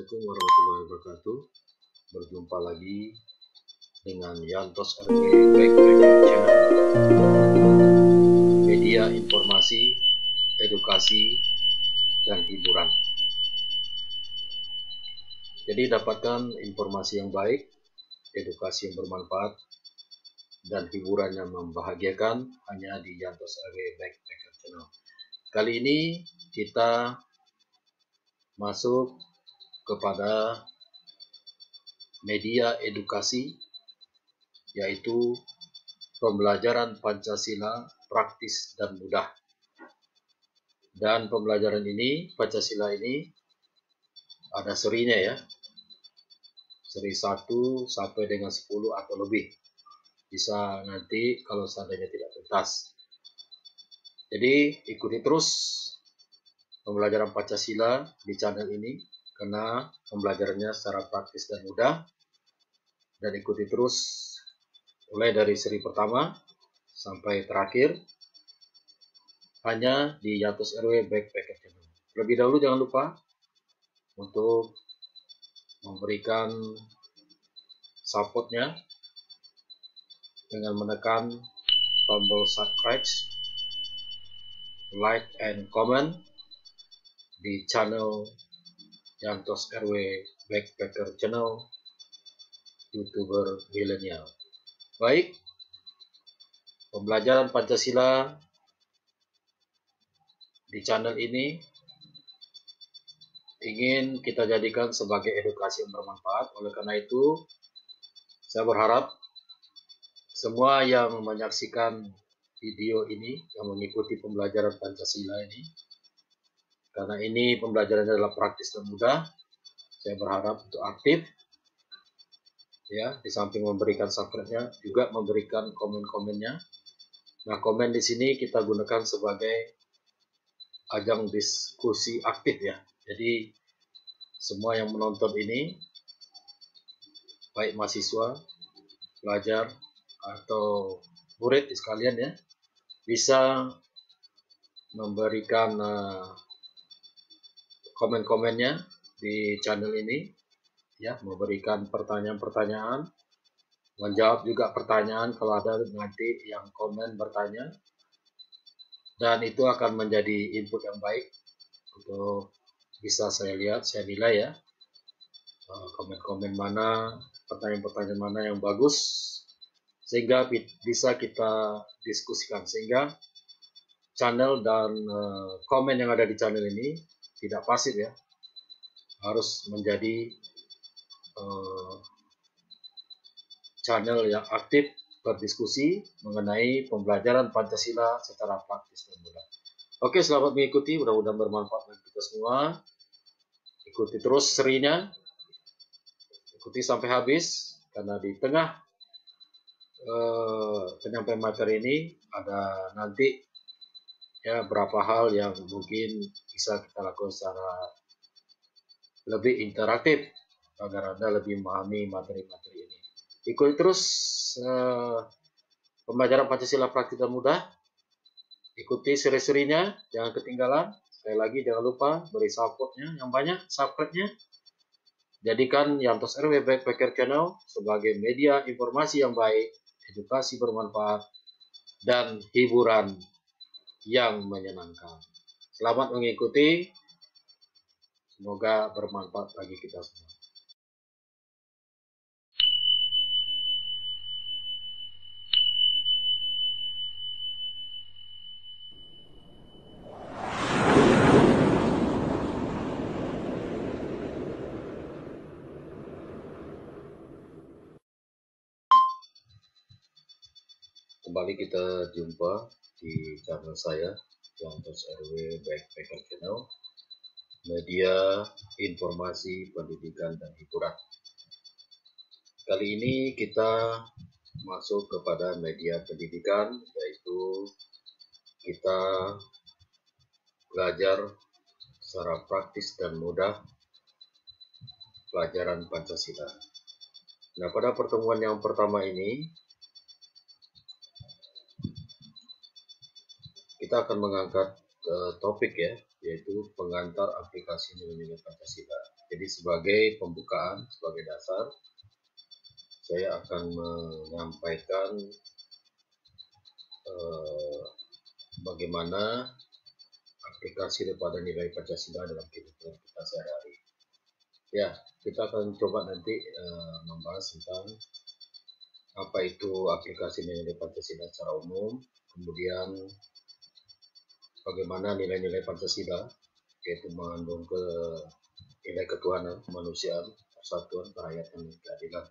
Assalamualaikum warahmatullahi wabarakatuh. Berjumpa lagi dengan Yantos RW Backpacker Channel, media informasi, edukasi, dan hiburan. Jadi dapatkan informasi yang baik, edukasi yang bermanfaat, dan hiburan yang membahagiakan hanya di Yantos RW Backpacker Channel. Kali ini kita masuk kepada media edukasi, yaitu pembelajaran Pancasila praktis dan mudah. Dan pembelajaran ini, Pancasila ini ada serinya ya, seri 1 sampai dengan 10 atau lebih. Bisa nanti kalau seandainya tidak tuntas. Jadi ikuti terus pembelajaran Pancasila di channel ini, karena pembelajarannya secara praktis dan mudah. Dan ikuti terus mulai dari seri pertama sampai terakhir hanya di Yantos RW Backpacker Channel. Lebih dahulu jangan lupa untuk memberikan supportnya dengan menekan tombol subscribe, like, and comment di channel Yantos RW Backpacker Channel, YouTuber milenial. Baik, pembelajaran Pancasila di channel ini ingin kita jadikan sebagai edukasi yang bermanfaat. Oleh karena itu, saya berharap semua yang menyaksikan video ini, yang mengikuti pembelajaran Pancasila ini, karena ini pembelajarannya adalah praktis dan mudah, saya berharap untuk aktif, ya, di samping memberikan subscribe-nya, juga memberikan komen-komennya. Nah, komen di sini kita gunakan sebagai ajang diskusi aktif ya. Jadi semua yang menonton ini, baik mahasiswa, pelajar, atau murid sekalian ya, bisa memberikan komen-komennya di channel ini, ya, memberikan pertanyaan-pertanyaan, menjawab juga pertanyaan kalau ada nanti yang komen bertanya, dan itu akan menjadi input yang baik untuk bisa saya lihat, saya nilai ya, komen-komen mana, pertanyaan-pertanyaan mana yang bagus, sehingga bisa kita diskusikan, sehingga channel dan komen yang ada di channel ini tidak pasif ya, harus menjadi channel yang aktif berdiskusi mengenai pembelajaran Pancasila secara praktis dan mudah. Oke, selamat mengikuti, mudah-mudahan bermanfaat bagi kita semua. Ikuti terus serinya, ikuti sampai habis, karena di tengah penyampaian materi ini ada nanti ya berapa hal yang mungkin bisa kita lakukan secara lebih interaktif agar Anda lebih memahami materi-materi ini. Ikuti terus pembelajaran Pancasila praktis dan mudah. Ikuti seri-serinya, jangan ketinggalan. Sekali lagi jangan lupa beri supportnya yang banyak, subscribe-nya. Jadikan Yantos RW Backpacker Channel sebagai media informasi yang baik, edukasi bermanfaat, dan hiburan yang menyenangkan. Selamat mengikuti, semoga bermanfaat bagi kita semua. Kembali kita jumpa di channel saya, Yantos RW Backpacker Channel, media informasi, pendidikan, dan hiburan. Kali ini kita masuk kepada media pendidikan, yaitu kita belajar secara praktis dan mudah pelajaran Pancasila. Nah, pada pertemuan yang pertama ini kita akan mengangkat topik ya, yaitu pengantar aplikasi nilai-nilai Pancasila. Jadi sebagai pembukaan, sebagai dasar, saya akan menyampaikan bagaimana aplikasi daripada nilai Pancasila dalam kehidupan kita sehari-hari. Ya, kita akan coba nanti membahas tentang apa itu aplikasi nilai Pancasila secara umum, kemudian bagaimana nilai-nilai Pancasila, yaitu mengandung nilai ketuhanan, kemanusiaan, persatuan, kerakyatan, dan keadilan.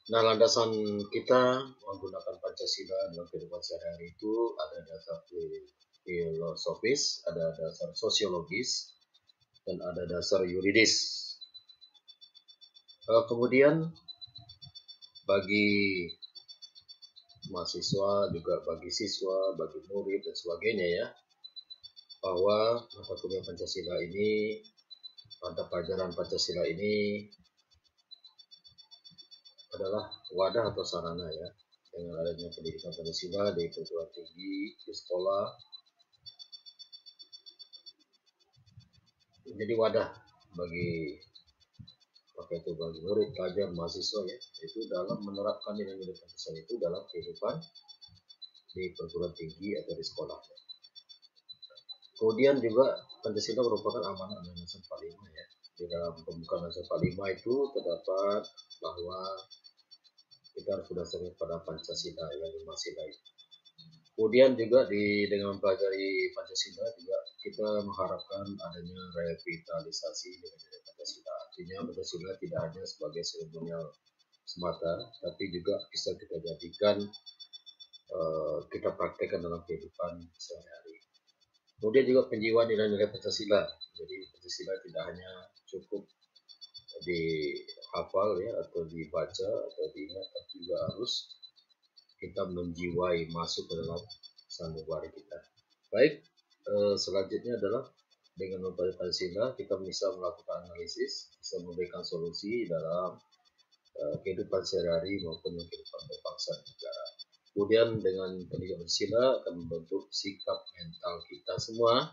Nah, landasan kita menggunakan Pancasila dalam kehidupan sehari-hari itu ada dasar filosofis, ada dasar sosiologis, dan ada dasar yuridis. Kemudian bagi mahasiswa, juga bagi siswa, bagi murid, dan sebagainya ya, bahwa mata kuliah Pancasila ini, mata pelajaran Pancasila ini adalah wadah atau sarana ya, dengan adanya pendidikan Pancasila di perguruan tinggi, di sekolah, menjadi wadah bagi itu bagi murid, pelajar, mahasiswa ya, itu dalam menerapkan nilai-nilai Pancasila itu dalam kehidupan di perguruan tinggi atau di sekolah. Kemudian juga Pancasila merupakan amanat Undang-Undang 45 ya. Di dalam pembukaan Undang-Undang 45 itu terdapat bahwa kita harus berdasarkan pada Pancasila yang 5 sila itu. Kemudian juga dengan mempelajari Pancasila juga kita mengharapkan adanya revitalisasi nilai-nilai Pancasila. Artinya Pancasila tidak hanya sebagai seremonial semata, tapi juga bisa kita jadikan, kita praktekkan dalam kehidupan sehari-hari. Kemudian juga penjiwaan nilai-nilai Pancasila. Jadi Pancasila tidak hanya cukup dihafal ya, atau dibaca atau diingat, tapi juga harus kita menjiwai, masuk ke dalam sanubari kita. Baik, selanjutnya adalah dengan mempelajari Pancasila kita bisa melakukan analisis, bisa memberikan solusi dalam kehidupan sehari-hari maupun kehidupan berbangsa dan negara. Kemudian dengan pendidikan Pancasila akan membentuk sikap mental kita semua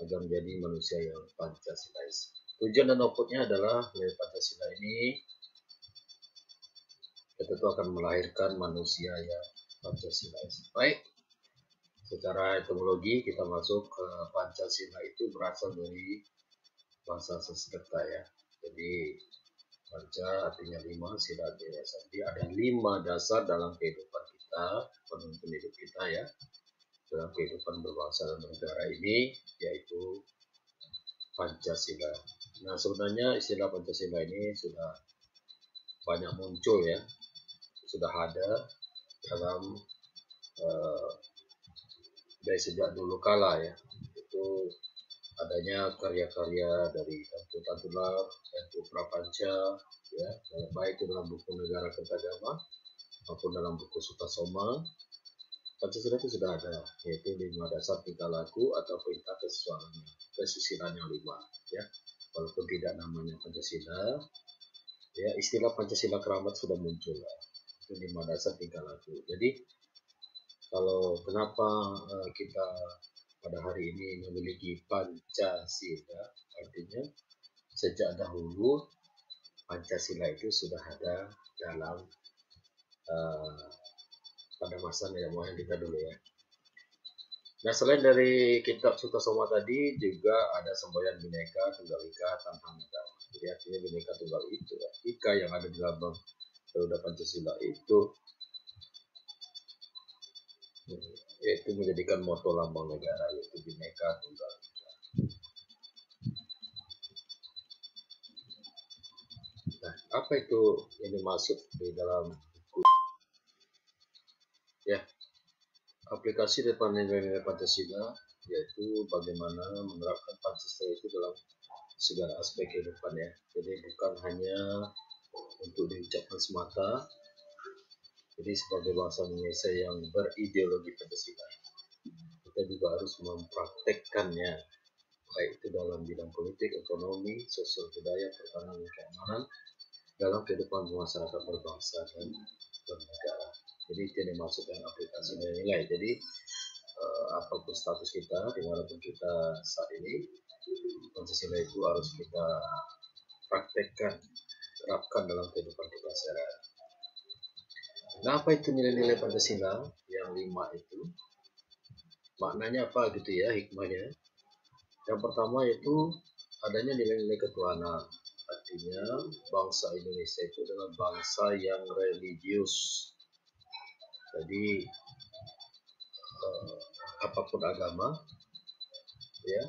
agar menjadi manusia yang Pancasilais. Tujuan dan outputnya adalah dari Pancasila ini tentu akan melahirkan manusia yang Pancasilais. Baik, secara etimologi kita masuk ke Pancasila itu berasal dari bahasa Sanskerta ya. Jadi Panca artinya 5, sila artinya dasar. Jadi ada 5 dasar dalam kehidupan kita, penuntun hidup kita ya, dalam kehidupan berbangsa dan bernegara ini, yaitu Pancasila. Nah, sebenarnya istilah Pancasila ini sudah banyak muncul ya, sudah ada dalam dari sejak dulu kala ya. Itu adanya karya-karya dari Tantu Tatular, Tantu Prapanca ya, baik itu dalam buku Negara Kertagama maupun dalam buku Sutasoma. Pancasila itu sudah ada, yaitu 5 dasar tingkah laku atau perintah kesusilaan yang 5 ya. Walaupun tidak namanya Pancasila ya, istilah Pancasila keramat sudah muncul ya. Itu 5 dasar tingkah laku. Jadi kalau kenapa kita pada hari ini memiliki Pancasila, artinya sejak dahulu Pancasila itu sudah ada dalam pada masa nenek moyang kita dulu ya. Nah, selain dari kitab Sutasoma tadi juga ada semboyan Bhinneka Tunggal Ika tanpa negara. Jadi artinya Bhinneka Tunggal itu ya, Ika yang ada di lambang Garuda Pancasila itu yaitu menjadikan moto lambang negara, yaitu Bhinneka Tunggal Ika. Nah, apa itu yang dimaksud di dalam buku ya, aplikasi depan nilai-nilai Pancasila, yaitu bagaimana menerapkan Pancasila itu dalam segala aspek kehidupan ya. Jadi bukan hanya untuk diucapkan semata. Jadi sebagai bangsa Indonesia yang berideologi Pancasila, kita juga harus mempraktekkannya, baik itu dalam bidang politik, ekonomi, sosial, budaya, pertahanan, dan keamanan, dalam kehidupan masyarakat berbangsa dan bernegara. Jadi itu yang dimaksud dengan aplikasi nilai-nilai. Jadi apapun status kita, dimanapun kita saat ini, Pancasila itu harus kita praktekkan, terapkan dalam kehidupan kita sehari-hari. Nah, apa itu nilai-nilai Pancasila yang 5 itu? Maknanya apa gitu ya, hikmahnya? Yang pertama itu adanya nilai-nilai ketuhanan. Artinya bangsa Indonesia itu adalah bangsa yang religius. Jadi apapun agama, ya,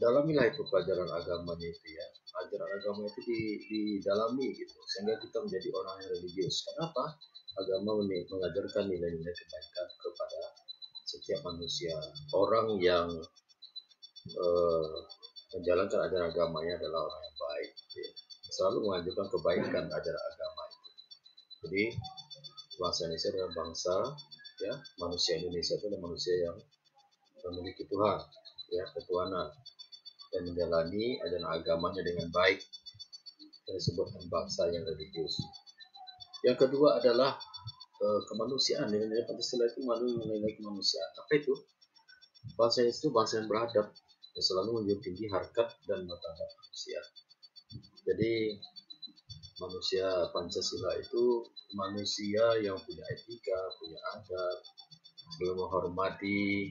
dalamilah itu pelajaran agamanya itu ya. Ajaran agama itu didalami gitu, sehingga kita menjadi orang yang religius. Kenapa? Agama mengajarkan nilai-nilai kebaikan kepada setiap manusia. Orang yang menjalankan ajaran agamanya adalah orang yang baik, ya. Selalu mengajarkan kebaikan ajaran agama itu. Jadi bangsa Indonesia adalah bangsa, ya, manusia Indonesia itu adalah manusia yang memiliki Tuhan, ya, ketuhanan, dan menjalani ajaran agamanya dengan baik. Yang disebutkan bangsa yang religius. Yang kedua adalah kemanusiaan. Nilai-nilai Pancasila itu nilai kemanusiaan. Apa itu? Bangsa itu bangsa yang beradab, yang selalu menjunjung tinggi harkat dan martabat manusia. Jadi manusia Pancasila itu manusia yang punya etika, punya adab, selalu menghormati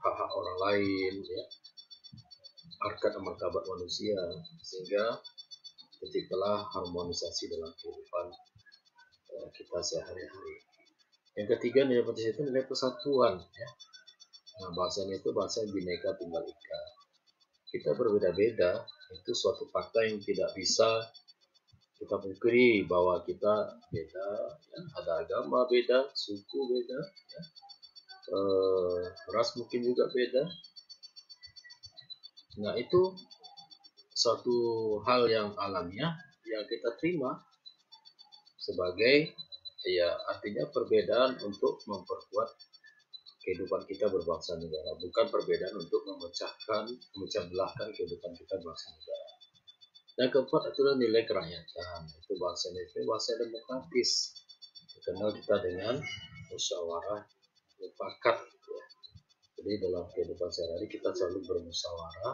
hak-hak orang lain, ya, harkat dan martabat manusia, sehingga terciptalah harmonisasi dalam kehidupan kita sehari-hari. Yang ketiga, nilai Pancasila itu nilai persatuan, ya. Nah, bahasanya itu bahasa Bhinneka Tunggal Ika. Kita berbeda-beda, itu suatu fakta yang tidak bisa kita pungkiri bahwa kita beda, ya. Ada agama beda, suku beda, ya. Ras mungkin juga beda. Nah, itu suatu hal yang alamiah yang kita terima sebagai, ya, artinya perbedaan untuk memperkuat kehidupan kita berbangsa negara, bukan perbedaan untuk memecah belahkan kehidupan kita berbangsa negara. Dan keempat adalah nilai kerakyatan. Itu bangsa Indonesia, bangsa demokratis, dikenal kita dengan musyawarah mufakat. Ya. Jadi dalam kehidupan sehari-hari kita selalu bermusyawarah,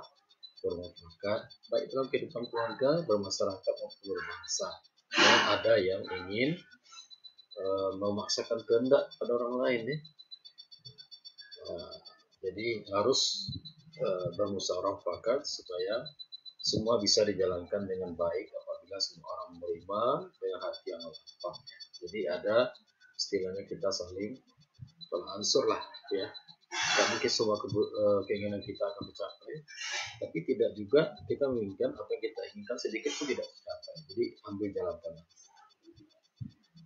bermufakat, baik dalam kehidupan keluarga, bermasyarakat maupun berbangsa. Dan ada yang ingin memaksakan kehendak pada orang lain, ya. Jadi harus bermusyawarah mufakat supaya semua bisa dijalankan dengan baik apabila semua orang menerima dengan hati yang lapang. Jadi ada istilahnya kita saling beransur lah, ya. Tidak mungkin semua keinginan kita akan tercapai, tapi tidak juga kita menginginkan apa yang kita inginkan sedikit pun tidak tercapai. Jadi ambil jalan tengah.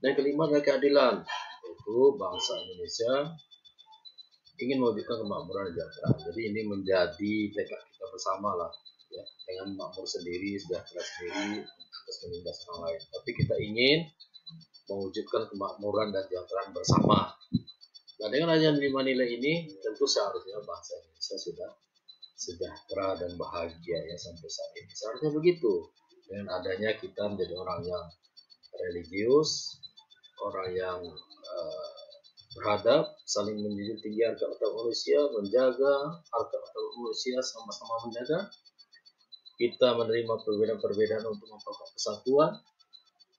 Dan kelima adalah keadilan, yaitu bangsa Indonesia ingin mewujudkan kemakmuran dan kesejahteraan. Jadi ini menjadi tekad kita bersama lah, ya, dengan makmur sendiri, sejahtera sendiri atas menindas orang lain. Tapi kita ingin mewujudkan kemakmuran dan kesejahteraan bersama. Nah, dengan adanya 5 nilai ini, tentu seharusnya bangsa Indonesia sudah sejahtera dan bahagia, ya, sampai saat ini. Seharusnya begitu. Dengan adanya kita menjadi orang yang religius, orang yang beradab, saling menjunjung tinggi harkat manusia, menjaga harkat manusia, sama-sama menjaga. Kita menerima perbedaan-perbedaan untuk memperkuat kesatuan,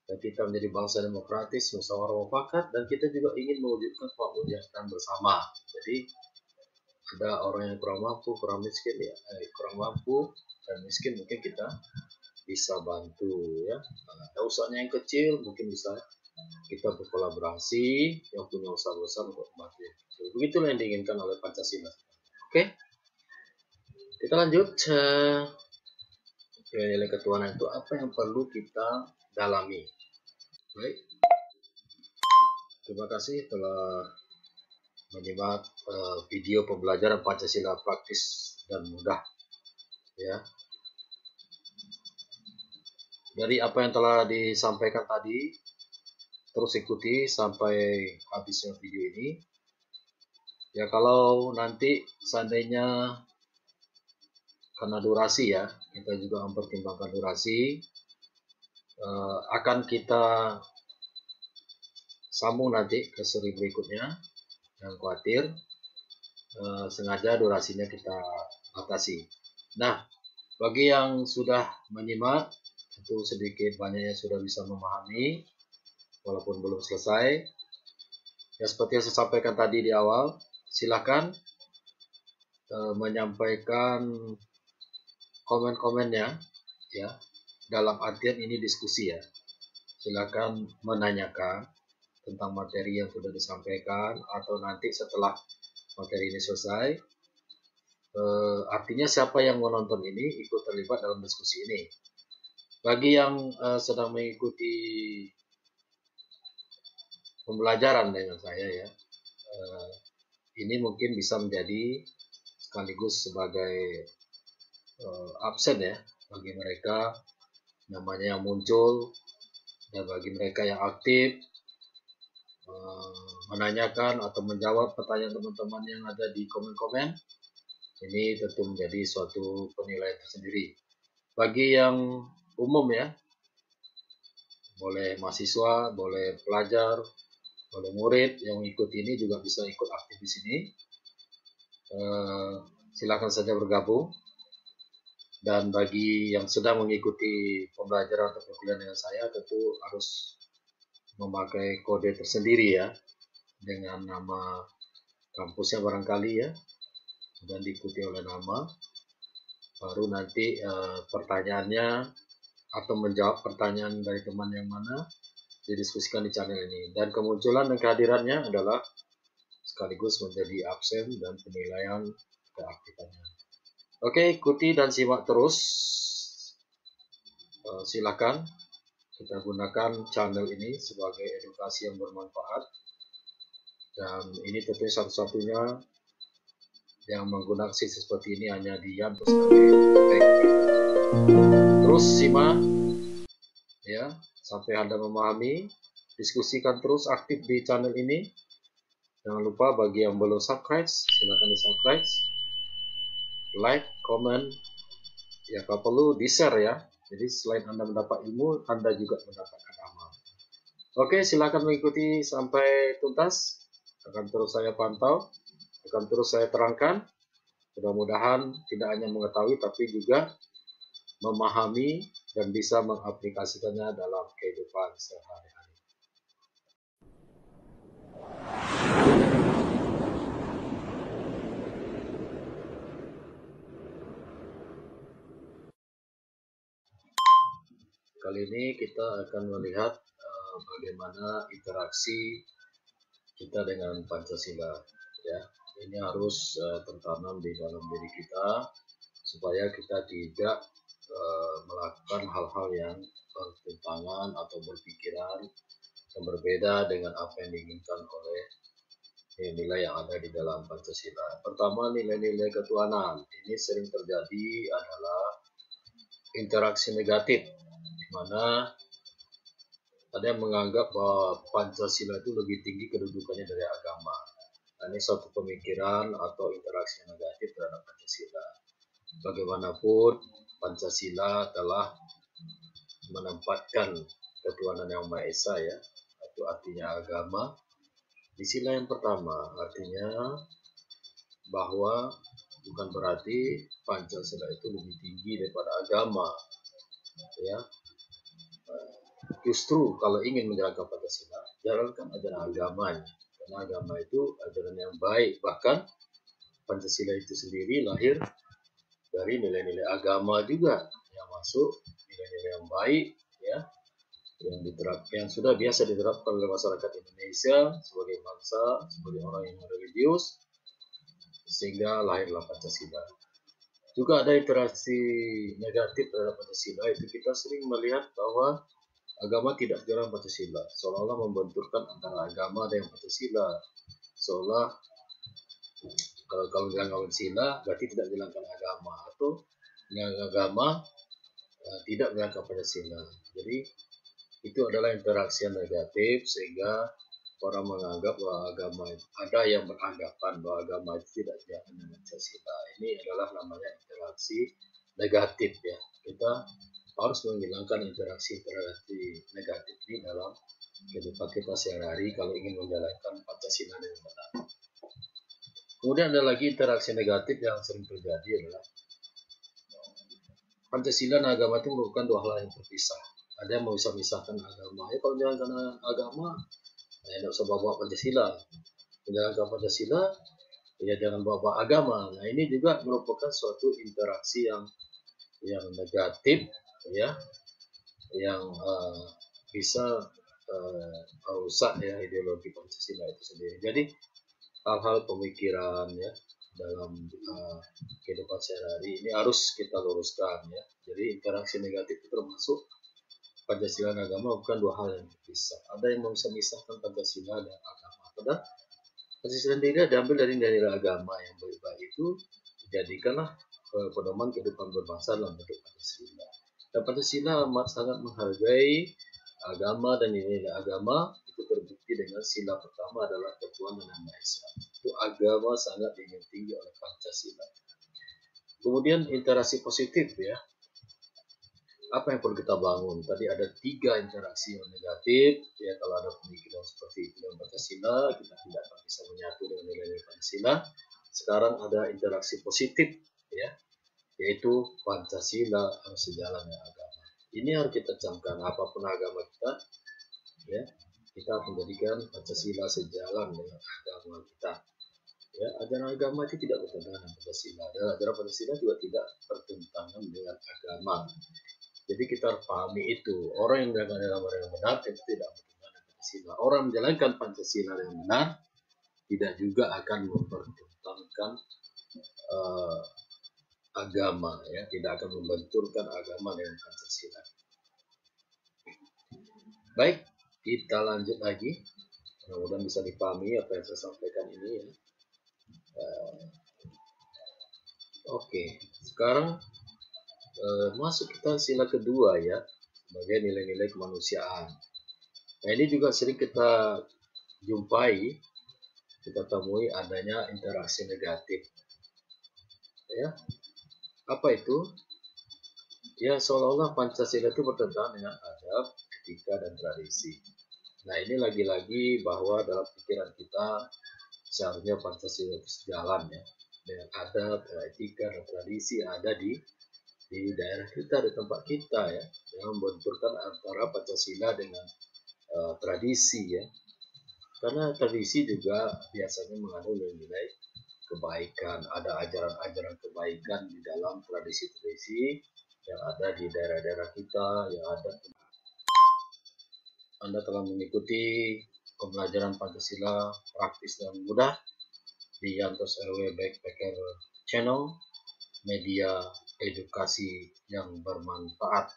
dan kita menjadi bangsa demokratis, musyawarah mufakat, dan kita juga ingin mewujudkan kemakmuran bersama. Jadi ada orang yang kurang mampu, kurang miskin, ya, kurang mampu dan miskin, mungkin kita bisa bantu, ya. Ada usahanya yang kecil, mungkin bisa kita berkolaborasi, yang punya usaha besar untuk membantu. Begitulah yang diinginkan oleh Pancasila. Oke, kita lanjut. Nilai ketuhanan itu apa yang perlu kita dalami? Baik, terima kasih telah menyimak video pembelajaran Pancasila praktis dan mudah, ya. Dari apa yang telah disampaikan tadi, terus ikuti sampai habisnya video ini. Ya, kalau nanti seandainya karena durasi, ya, kita juga mempertimbangkan durasi, akan kita sambung nanti ke seri berikutnya. Jangan khawatir, sengaja durasinya kita batasi. Nah, bagi yang sudah menyimak, tentu sedikit banyaknya sudah bisa memahami, walaupun belum selesai. Ya, seperti yang saya sampaikan tadi di awal, silakan menyampaikan komen-komennya, ya, dalam artian ini diskusi ya. Silakan menanyakan tentang materi yang sudah disampaikan, atau nanti setelah materi ini selesai, artinya siapa yang menonton ini ikut terlibat dalam diskusi ini. Bagi yang sedang mengikuti pembelajaran dengan saya ya, ini mungkin bisa menjadi sekaligus sebagai absen ya bagi mereka namanya yang muncul, dan bagi mereka yang aktif menanyakan atau menjawab pertanyaan teman-teman yang ada di komen-komen. Ini tentu menjadi suatu penilaian tersendiri. Bagi yang umum ya, boleh mahasiswa, boleh pelajar, boleh murid yang ikut ini juga bisa ikut aktif di sini. Silakan saja bergabung. Dan bagi yang sedang mengikuti pembelajaran atau perkuliahan dengan saya, tentu harus memakai kode tersendiri ya, dengan nama kampusnya barangkali ya, dan diikuti oleh nama. Baru nanti pertanyaannya atau menjawab pertanyaan dari teman yang mana didiskusikan di channel ini. Dan kemunculan dan kehadirannya adalah sekaligus menjadi absen dan penilaian keaktifan. Oke, ikuti dan simak terus. Silakan kita gunakan channel ini sebagai edukasi yang bermanfaat. Dan ini tentunya satu-satunya yang menggunakan sistem seperti ini hanya Dian sebagai backup. Terus simak ya sampai Anda memahami. Diskusikan terus aktif di channel ini. Jangan lupa bagi yang belum subscribe, silakan di subscribe, like, comment, ya kalau perlu di share ya. Jadi selain Anda mendapat ilmu, Anda juga mendapatkan amal. Oke, silakan mengikuti sampai tuntas. Akan terus saya pantau, akan terus saya terangkan. Mudah-mudahan tidak hanya mengetahui, tapi juga memahami dan bisa mengaplikasikannya dalam kehidupan sehari-hari. Kali ini kita akan melihat bagaimana interaksi kita dengan Pancasila. Ya, ini harus tertanam di dalam diri kita supaya kita tidak melakukan hal-hal yang bertentangan atau berpikiran yang berbeda dengan apa yang diinginkan oleh nilai yang ada di dalam Pancasila. Pertama, nilai-nilai ketuhanan. Ini sering terjadi adalah interaksi negatif, di mana ada yang menganggap bahwa Pancasila itu lebih tinggi kedudukannya dari agama. Nah, ini suatu pemikiran atau interaksi negatif terhadap Pancasila. Bagaimanapun, Pancasila telah menempatkan ketuhanan yang Maha Esa ya, itu artinya agama. Di sila yang pertama, artinya bahwa bukan berarti Pancasila itu lebih tinggi daripada agama, ya. Justru kalau ingin menjalankan Pancasila, jalankan ajaran agamanya, karena agama itu ajaran yang baik. Bahkan Pancasila itu sendiri lahir dari nilai-nilai agama juga, yang masuk nilai-nilai yang baik, ya, yang sudah biasa diterapkan oleh masyarakat Indonesia sebagai bangsa, sebagai orang yang religius, sehingga lahirlah Pancasila. Juga ada interaksi negatif terhadap Pancasila, itu kita sering melihat bahwa agama tidak sejalan Pancasila, seolah-olah membenturkan antara agama dan Pancasila, seolah kalau jalankan Pancasila berarti tidak jalankan agama, atau yang agama tidak jalankan Pancasila. Jadi itu adalah interaksi yang negatif, sehingga orang menganggap bahwa agama itu, ada yang beranggapan bahwa agama itu tidak sejalan dengan Pancasila. Ini adalah namanya interaksi negatif ya. Kita harus menghilangkan interaksi negatif ini dalam kehidupan kita sehari-hari kalau ingin menjalankan Pancasila dengan benar. Kemudian ada lagi interaksi negatif yang sering terjadi adalah Pancasila dan agama itu merupakan dua hal yang terpisah. Ada yang mau bisa misahkan agama. Ya kalau jangan karena agama, ya tidak usah bawa Pancasila. Menjalankan Pancasila, ya jangan bawa agama. Nah ini juga merupakan suatu interaksi yang negatif, ya, yang bisa merusak ya ideologi Pancasila itu sendiri. Jadi hal-hal pemikiran ya dalam kehidupan sehari-hari ini harus kita luruskan ya. Jadi interaksi negatif itu termasuk Pancasila dan agama bukan dua hal yang terpisah. Ada yang bisa memisahkan Pancasila dan agama. Padahal Pancasila sendiri diambil dari nilai agama yang baik-baik itu dijadikanlah pedoman kehidupan berbangsa dalam bentuk Pancasila. Dan Pancasila amat sangat menghargai agama dan nilai agama itu terbukti dengan sila pertama adalah Ketuhanan Yang Maha Esa. Itu agama sangat diingat tinggi oleh Pancasila. Kemudian interaksi positif ya. Apa yang perlu kita bangun? Tadi ada 3 interaksi yang negatif. Ya kalau ada pemikiran seperti itu dengan Pancasila, kita tidak akan bisa menyatu dengan nilai-nilai Pancasila. Sekarang ada interaksi positif ya, yaitu Pancasila harus sejalan dengan agama. Ini harus kita camkan apapun agama kita, ya kita harus menjadikan Pancasila sejalan dengan agama kita. Ya, ajaran agama itu tidak bertentangan dengan Pancasila. Dan ajaran Pancasila juga tidak bertentangan dengan agama. Jadi kita harus pahami itu. Orang yang menjalankan agama dengan benar itu tidak bertentangan dengan Pancasila. Orang menjalankan Pancasila dengan benar tidak juga akan mempertentangkan agama, ya, tidak akan membenturkan agama dengan Pancasila. Baik, kita lanjut lagi. Mudah-mudahan bisa dipahami apa yang saya sampaikan ini ya. Oke, sekarang masuk kita sila kedua ya, sebagai nilai-nilai kemanusiaan. Nah ini juga sering kita jumpai, kita temui adanya interaksi negatif. Ya, apa itu? Ya seolah-olah Pancasila itu bertentangan dengan adab, etika, dan tradisi. Nah ini lagi-lagi bahwa dalam pikiran kita seharusnya Pancasila itu sejalan ya dengan adab, etika, dan tradisi yang ada di daerah kita, di tempat kita ya, yang membenturkan antara Pancasila dengan tradisi ya, karena tradisi juga biasanya mengandung nilai kebaikan, ada ajaran-ajaran kebaikan di dalam tradisi-tradisi yang ada di daerah-daerah kita yang ada. Anda telah mengikuti pembelajaran Pancasila praktis dan mudah di Yantos RW Backpacker Channel, media edukasi yang bermanfaat.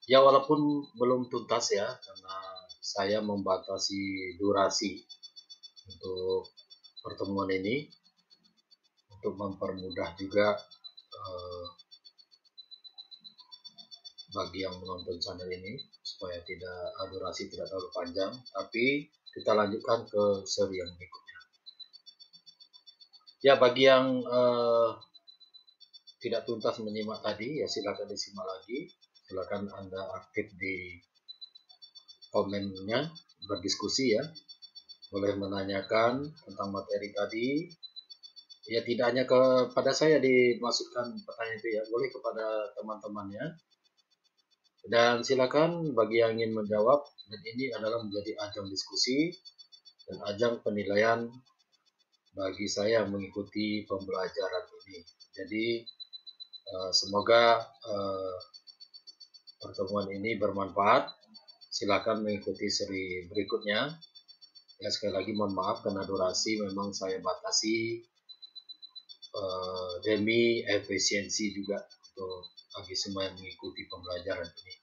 Ya walaupun belum tuntas ya, karena saya membatasi durasi untuk pertemuan ini untuk mempermudah juga bagi yang menonton channel ini supaya durasi tidak terlalu panjang, tapi kita lanjutkan ke seri yang berikutnya. Ya bagi yang tidak tuntas menyimak tadi ya silakan disimak lagi, silakan Anda aktif di komennya, berdiskusi ya, boleh menanyakan tentang materi tadi ya, tidak hanya kepada saya dimasukkan pertanyaan itu ya, boleh kepada teman-temannya. Dan silakan bagi yang ingin menjawab, dan ini adalah menjadi ajang diskusi dan ajang penilaian bagi saya mengikuti pembelajaran ini. Jadi semoga pertemuan ini bermanfaat. Silakan mengikuti seri berikutnya. Ya sekali lagi mohon maaf karena durasi memang saya batasi demi efisiensi juga untuk bagi semua yang mengikuti pembelajaran ini.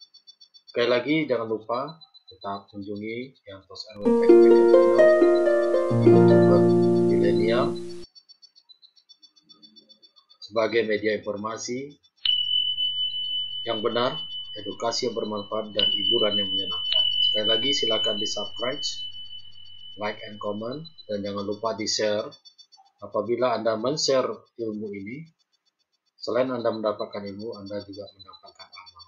Sekali lagi jangan lupa tetap kunjungi Yantos RW Backpacker Channel, YouTuber milenial, sebagai media informasi yang benar, edukasi yang bermanfaat, dan hiburan yang menyenangkan. Sekali lagi silakan di subscribe, like and comment, dan jangan lupa di share. Apabila Anda men-share ilmu ini, selain Anda mendapatkan ilmu, Anda juga mendapatkan amal.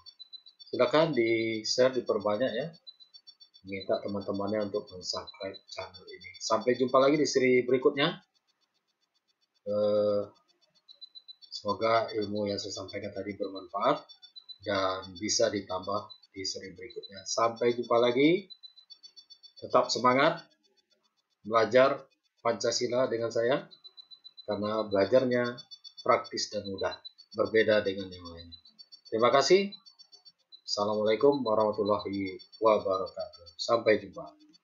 Silakan di-share, diperbanyak ya. Minta teman-temannya untuk subscribe channel ini. Sampai jumpa lagi di seri berikutnya. Semoga ilmu yang saya sampaikan tadi bermanfaat dan bisa ditambah di seri berikutnya. Sampai jumpa lagi. Tetap semangat belajar Pancasila dengan saya, karena belajarnya praktis dan mudah, berbeda dengan yang lain. Terima kasih. Assalamualaikum warahmatullahi wabarakatuh. Sampai jumpa.